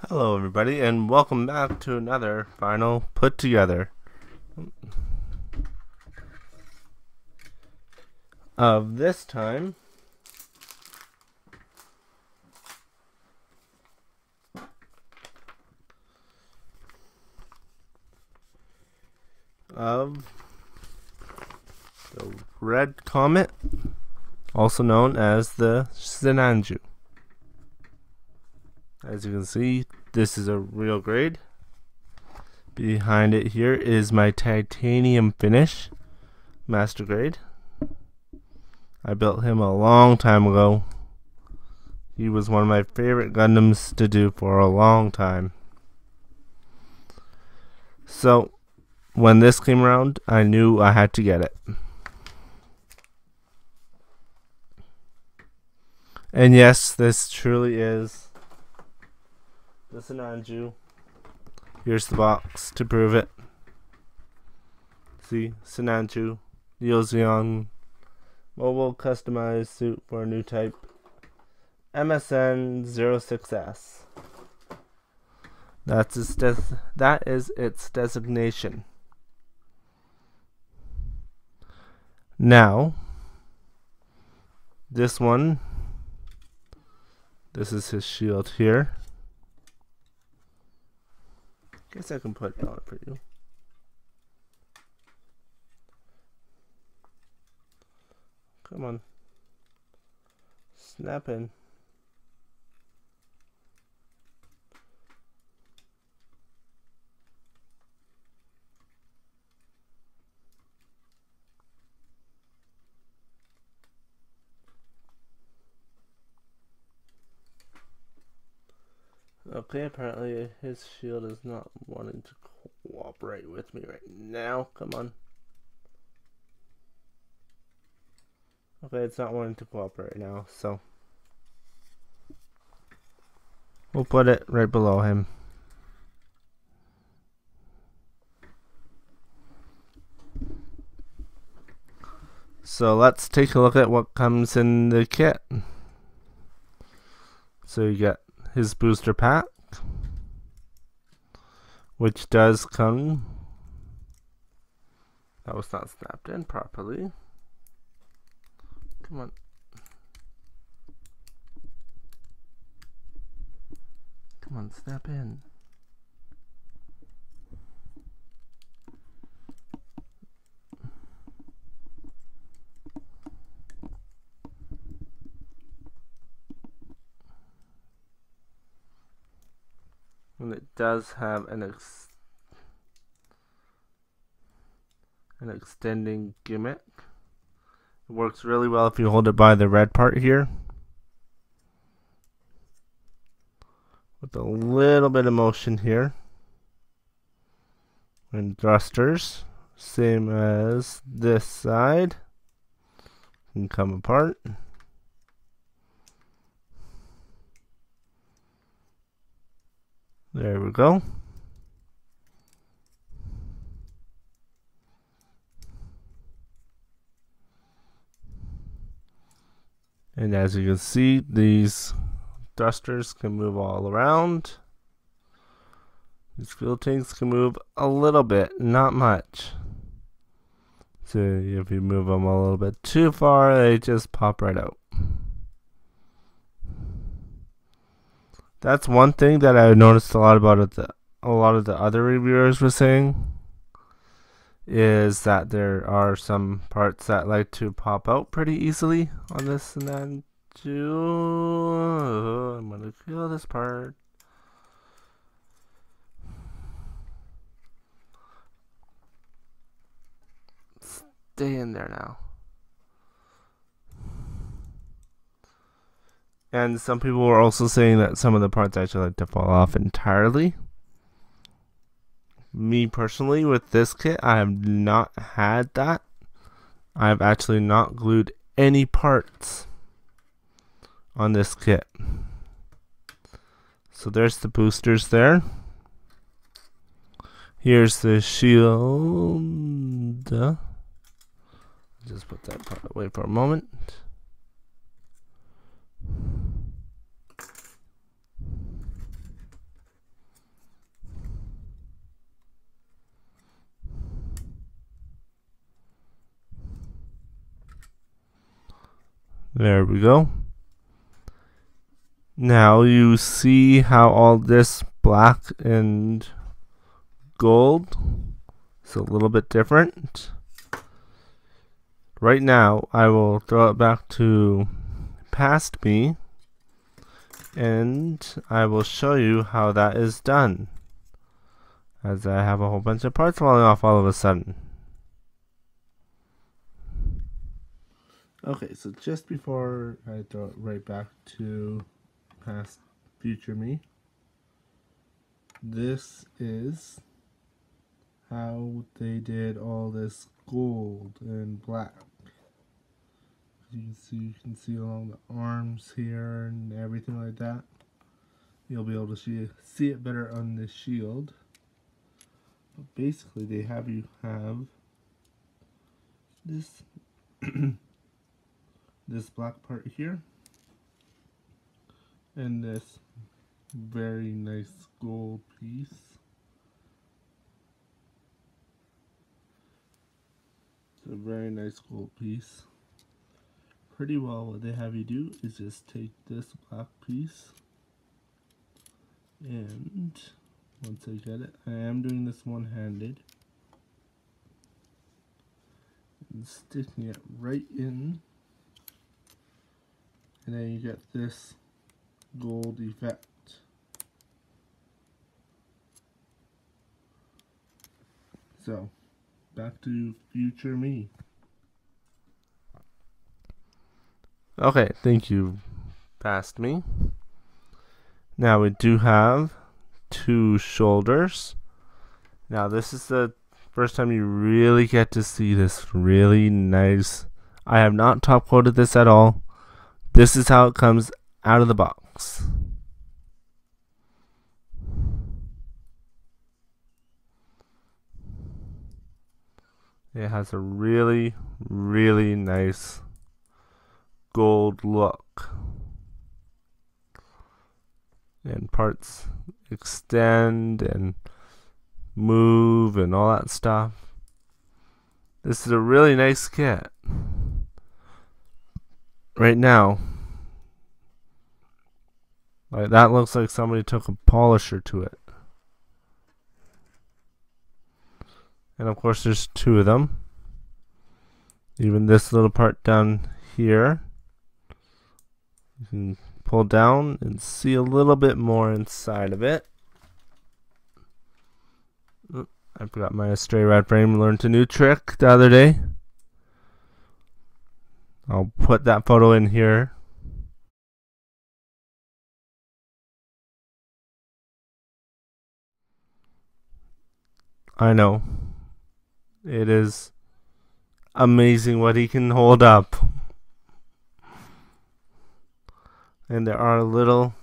Hello everybody and welcome back to another final put together of this time of the Red Comet, also known as the Sinanju. As you can see, this is a real grade. Behind it here is my titanium finish master grade. I built him a long time ago. He was one of my favorite Gundams to do for a long time. So when this came around, I knew I had to get it. And yes, this truly is the Sinanju. Here's the box to prove it. See, Sinanju, Yozion, mobile customized suit for a new type, MSN 06S. That is its designation. Now, this one, this is his shield here. Guess I can put it on for you. Come on. Snap in. Okay, apparently his shield is not wanting to cooperate with me right now. Come on. Okay, it's not wanting to cooperate now, so we'll put it right below him. So let's take a look at what comes in the kit. So you get his booster pack, which does come. That was not snapped in properly. Come on. Come on, snap in. And it does have an extending gimmick. It works really well if you hold it by the red part here, with a little bit of motion here. And thrusters, same as this side, can come apart. There we go. And as you can see, these thrusters can move all around. These fuel tanks can move a little bit, not much. So if you move them a little bit too far, they just pop right out. That's one thing that I noticed a lot about it. A lot of the other reviewers were saying is that there are some parts that like to pop out pretty easily on this Sinanju. I'm gonna kill this part. Stay in there now. And some people were also saying that some of the parts actually like to fall off entirely. Me personally, with this kit, I have not had that. I've actually not glued any parts on this kit. So there's the boosters there. Here's the shield. Just put that part away for a moment. There we go. Now you see how all this black and gold is a little bit different. Right now I will throw it back to past me and I will show you how that is done, as I have a whole bunch of parts falling off all of a sudden. Okay, so just before I throw it right back to past future me, this is how they did all this gold and black. You can see along the arms here and everything like that. You'll be able to see it better on the shield. But basically, they have you have this this black part here, and this very nice gold piece. It's a very nice gold piece. Pretty well, what they have you do is just take this black piece, and once I get it, I am doing this one-handed, and sticking it right in, and then you get this gold effect. So, back to future me. Okay, thank you, past me. Now we do have two shoulders. Now this is the first time you really get to see this really nice. I have not top coated this at all. This is how it comes out of the box. It has a really, really nice gold look. And parts extend and move and all that stuff. This is a really nice kit. Right now, like that looks like somebody took a polisher to it. And of course there's two of them. Even this little part down here, you can pull down and see a little bit more inside of it. I forgot my stray red frame. Learned a new trick the other day. I'll put that photo in here. I know. It is amazing what he can hold up. And there are little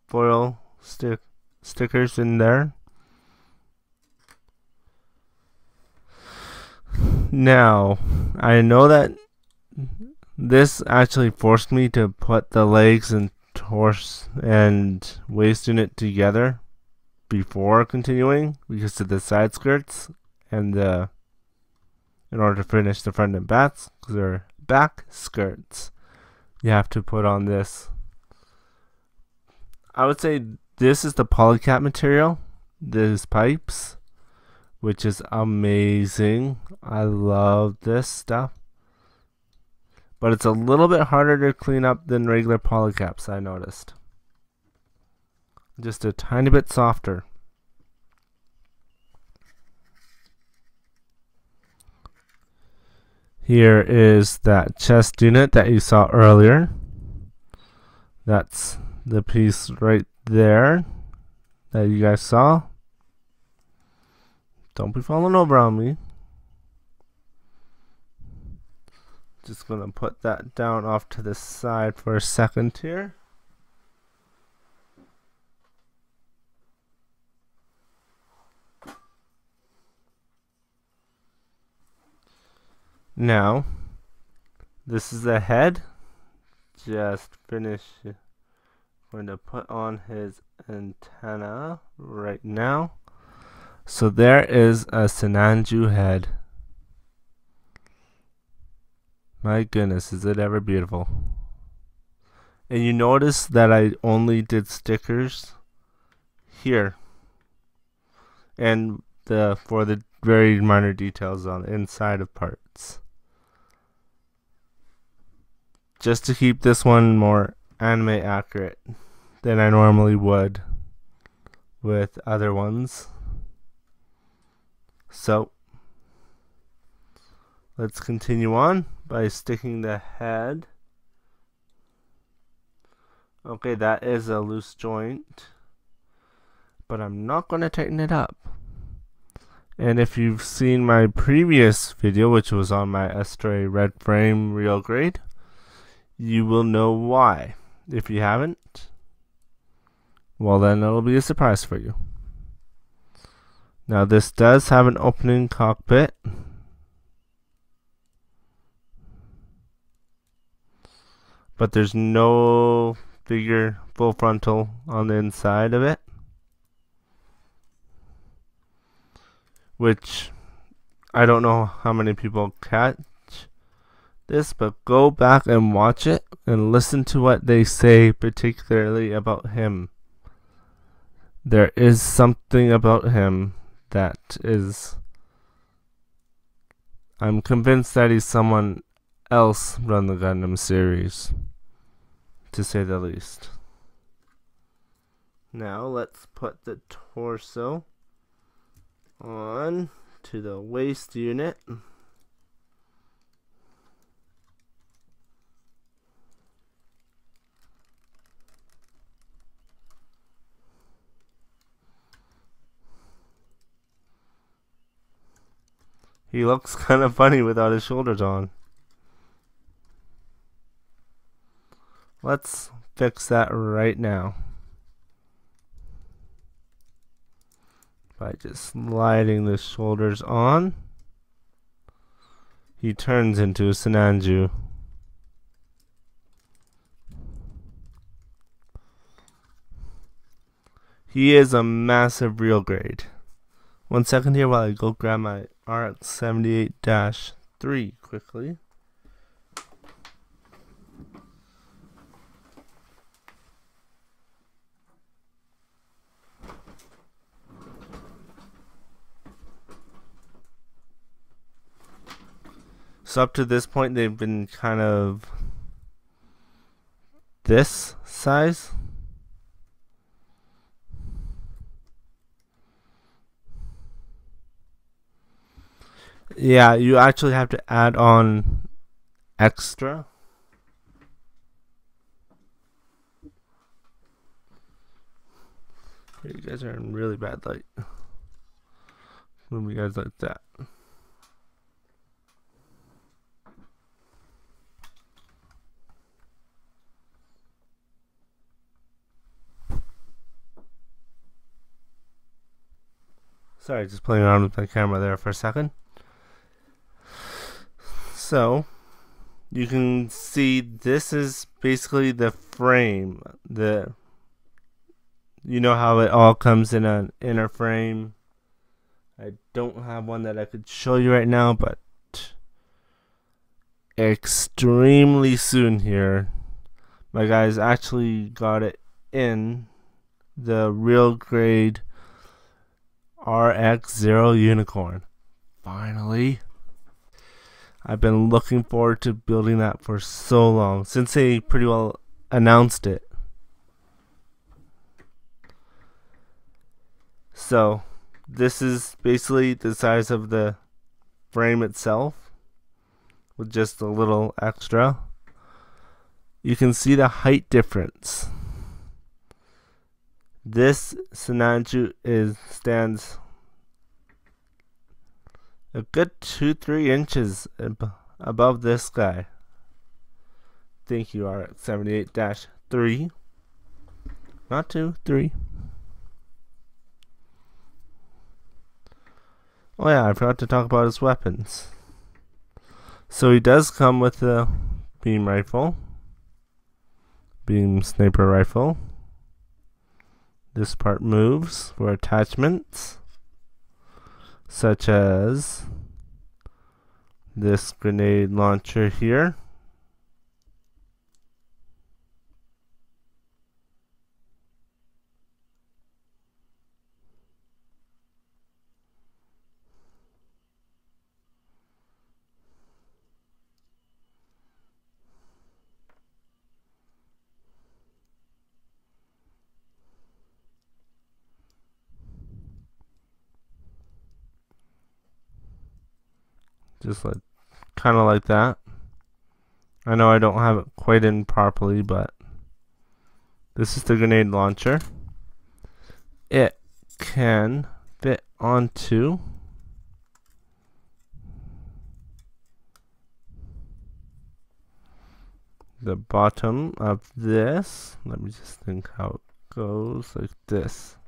foil stickers in there. Now, I know that this actually forced me to put the legs and torso and waist unit together before continuing because of the side skirts and in order to finish the front and backs, because they're back skirts, you have to put on this. I would say this is the polycap material, these pipes, which is amazing. I love this stuff. But it's a little bit harder to clean up than regular polycaps, I noticed. Just a tiny bit softer. Here is that chest unit that you saw earlier. That's the piece right there that you guys saw. Don't be falling over on me. Just gonna put that down off to the side for a second here. Now, this is the head. Just finish. Going to put on his antenna right now. So there is a Sinanju head. My goodness, is it ever beautiful. And you notice that I only did stickers here. And for the very minor details on the inside of parts. Just to keep this one more anime accurate than I normally would with other ones. So let's continue on by sticking the head. Okay, that is a loose joint, but I'm not going to tighten it up. And if you've seen my previous video, which was on my Estray red frame real grade, you will know why. If you haven't, well then it'll be a surprise for you. Now this does have an opening cockpit. But there's no figure full frontal on the inside of it. Which I don't know how many people catch this, but go back and watch it and listen to what they say particularly about him. There is something about him that is, I'm convinced that he's someone else from the Gundam series, to say the least. Now let's put the torso on to the waist unit. He looks kind of funny without his shoulders on. Let's fix that right now by just sliding the shoulders on. He turns into a Sinanju. He is a massive real grade. 1 second here while I go grab my RX-78-3 quickly. So up to this point they've been kind of this size. Yeah, you actually have to add on extra. You guys are in really bad light. Move you guys like that. Sorry, just playing around with my camera there for a second. So, you can see this is basically the frame. You know how it all comes in an inner frame. I don't have one that I could show you right now, but extremely soon here, my guys actually got it in the real grade RX-0 Unicorn. Finally. I've been looking forward to building that for so long, since they pretty well announced it. So, this is basically the size of the frame itself, with just a little extra. You can see the height difference. This Sinanju stands a good 2-3 inches above this guy. Thank you, RX-78-3. Not 2, 3. Oh yeah, I forgot to talk about his weapons. So he does come with a beam rifle, beam sniper rifle. This part moves for attachments, such as this grenade launcher here. Just like, kind of like that. I know I don't have it quite in properly, but this is the grenade launcher. It can fit onto the bottom of this. Let me just think how it goes, like this.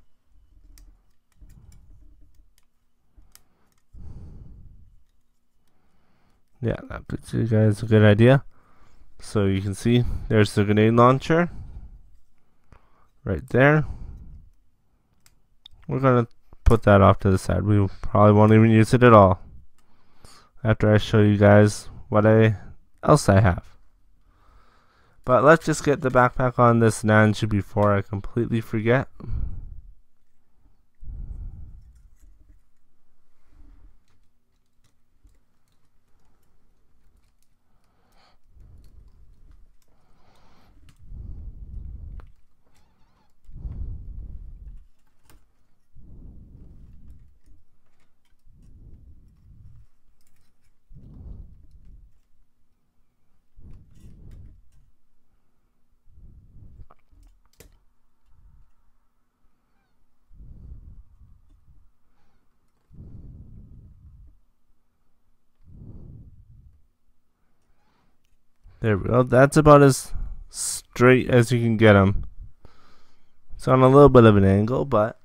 Yeah, that gives you guys a good idea. So you can see there's the grenade launcher right there. We're gonna put that off to the side. We probably won't even use it at all after I show you guys what else I have. But let's just get the backpack on this Sinanju before I completely forget. There we go. That's about as straight as you can get them. It's on a little bit of an angle, but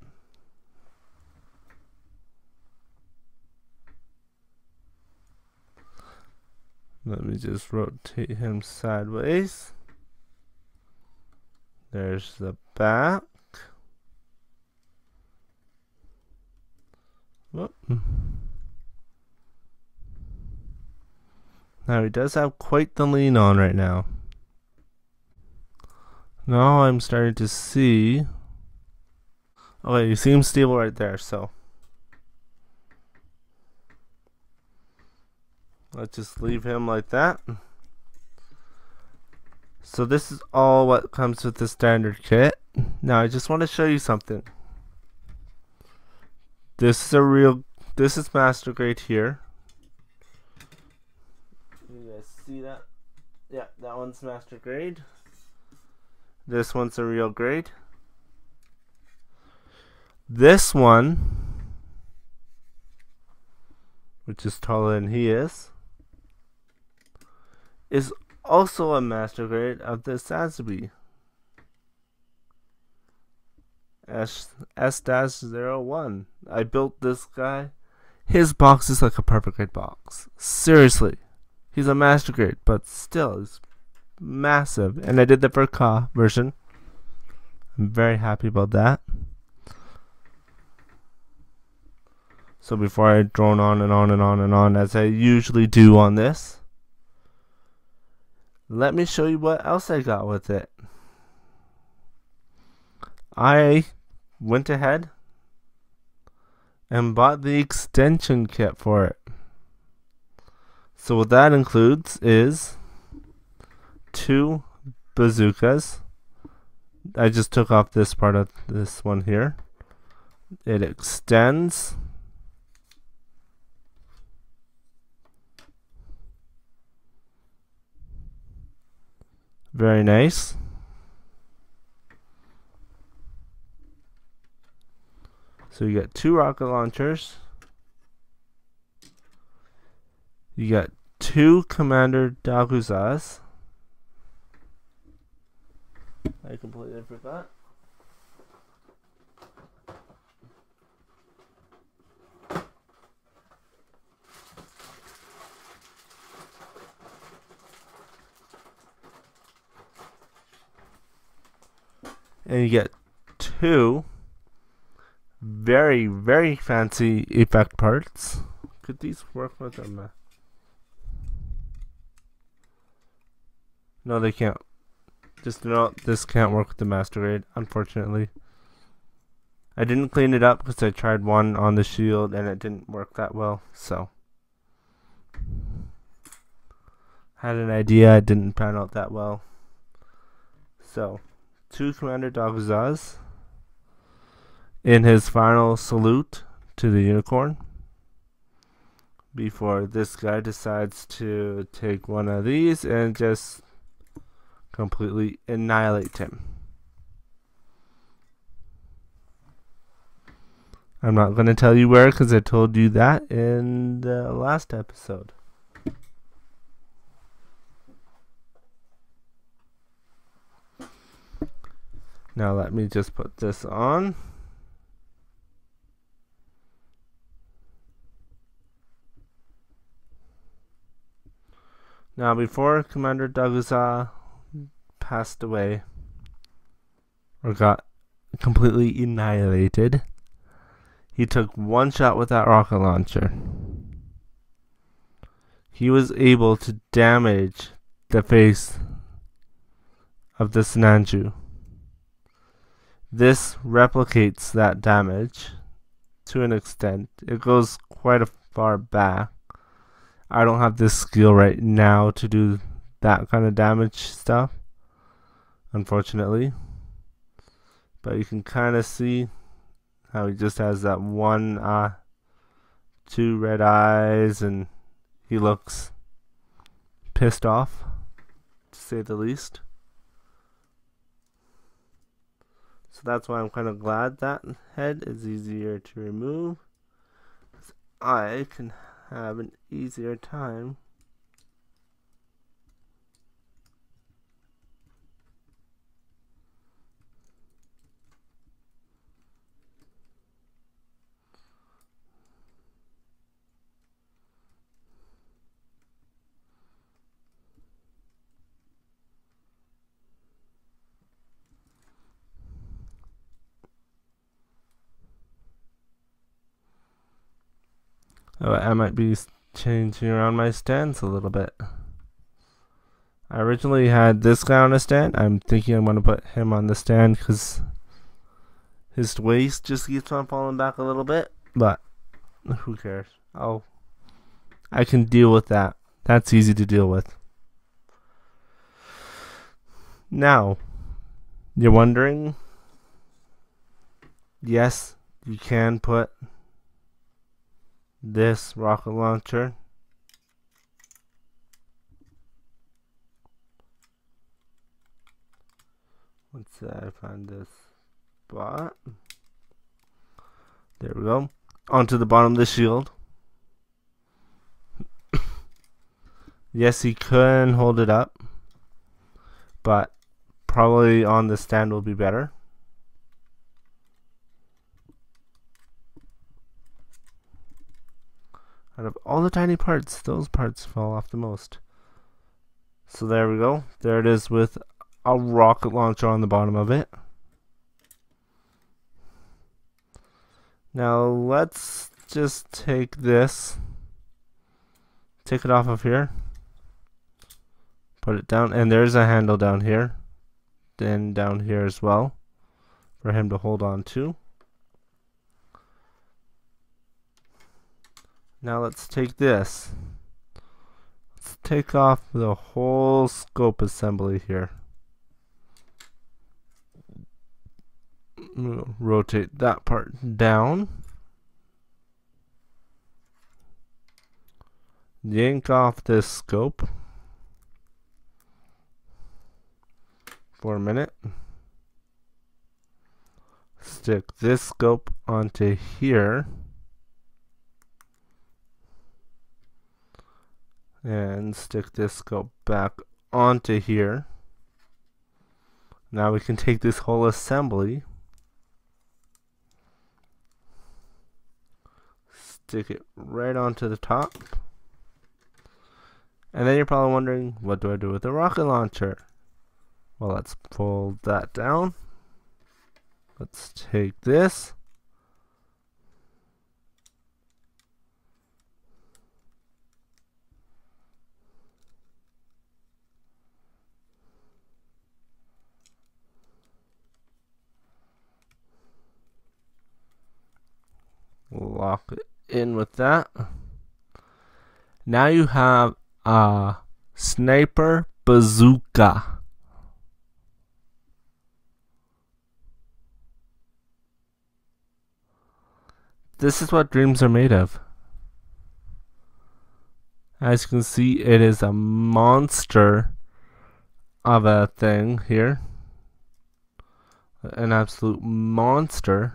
let me just rotate him sideways. There's the back. Whoop. Now he does have quite the lean on right now. Now I'm starting to see. Okay, you see him stable right there, so let's just leave him like that. So this is all what comes with the standard kit. Now I just want to show you something. This is master grade here. You guys see that? Yeah, that one's master grade. This one's a real grade. This one, which is taller than he is also a master grade of the Sazabi S-01. I built this guy. His box is like a perfect grade box. Seriously. He's a master grade, but still, he's massive. And I did the Verka version. I'm very happy about that. So before I drone on and on and on and on, as I usually do on this, let me show you what else I got with it. I went ahead and bought the extension kit for it. So what that includes is 2 bazookas. I just took off this part of this one here. It extends. Very nice. So you got 2 rocket launchers. You got 2 Commander Daguzas. I completely forgot. And you get 2 very, very fancy effect parts. Could these work with them? No, they can't. Just no, this can't work with the Master Grade, unfortunately. I didn't clean it up because I tried one on the shield and it didn't work that well, so. Had an idea, it didn't pan out that well. So, 2 Commander Daguzas in his final salute to the Unicorn before this guy decides to take one of these and just completely annihilate him. I'm not going to tell you where because I told you that in the last episode. Now let me just put this on. Now before Commander Dagusa passed away or got completely annihilated, he took one shot with that rocket launcher. He was able to damage the face of the Sinanju. This replicates that damage to an extent. It goes quite a far back. I don't have this skill right now to do that kind of damage stuff, unfortunately. But you can kind of see how he just has that one, 2 red eyes, and he looks pissed off, to say the least. So that's why I'm kind of glad that head is easier to remove. I can have an easier time I might be changing around my stance a little bit. I originally had this guy on a stand. I'm thinking I'm going to put him on the stand because his waist just keeps on falling back a little bit. But who cares? I can deal with that. That's easy to deal with. Now, you're wondering, yes, you can put this rocket launcher once I find this spot, there we go, onto the bottom of the shield. Yes, he can hold it up, but probably on the stand will be better. Out of all the tiny parts, those parts fall off the most. So there we go. There it is with a rocket launcher on the bottom of it. Now let's just take this, take it off of here, put it down, and there's a handle down here, then down here as well, for him to hold on to. Now let's take this. Let's take off the whole scope assembly here. Rotate that part down. Yank off this scope for a minute. Stick this scope onto here. And stick this scope back onto here. Now we can take this whole assembly, stick it right onto the top. And then you're probably wondering, what do I do with the rocket launcher? Well, let's fold that down. Let's take this. lock it in with that. Now you have a sniper bazooka. This is what dreams are made of. As you can see, it is a monster of a thing here. An absolute monster.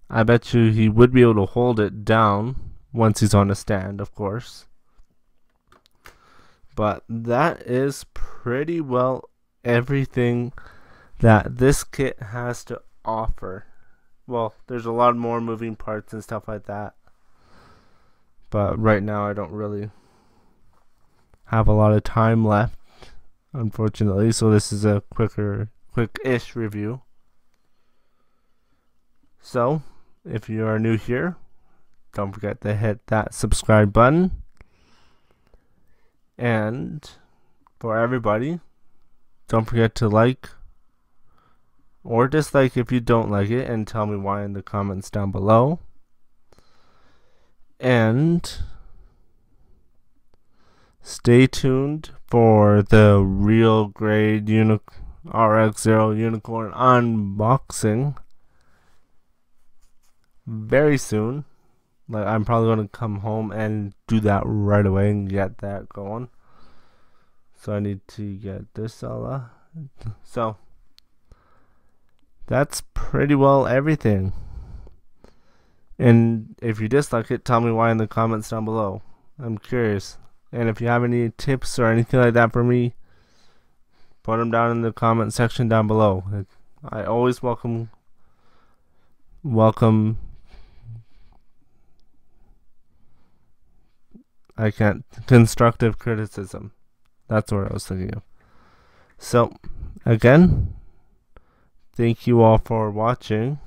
I bet you he would be able to hold it down once he's on a stand, of course. But that is pretty well everything that this kit has to offer. Well, there's a lot more moving parts and stuff like that. But right now I don't really have a lot of time left, unfortunately. So this is a quick-ish review. So, if you are new here, don't forget to hit that subscribe button. And for everybody, don't forget to like or dislike if you don't like it, and tell me why in the comments down below. And stay tuned for the real grade RX-0 Unicorn unboxing very soon. Like, I'm probably going to come home and do that right away and get that going. So I need to get this all so that's pretty well everything. And if you dislike it, tell me why in the comments down below. I'm curious. And if you have any tips or anything like that for me, put them down in the comment section down below. I always welcome constructive criticism. That's what I was thinking of. So, again, thank you all for watching.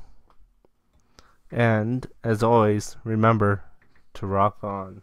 And, as always, remember to rock on.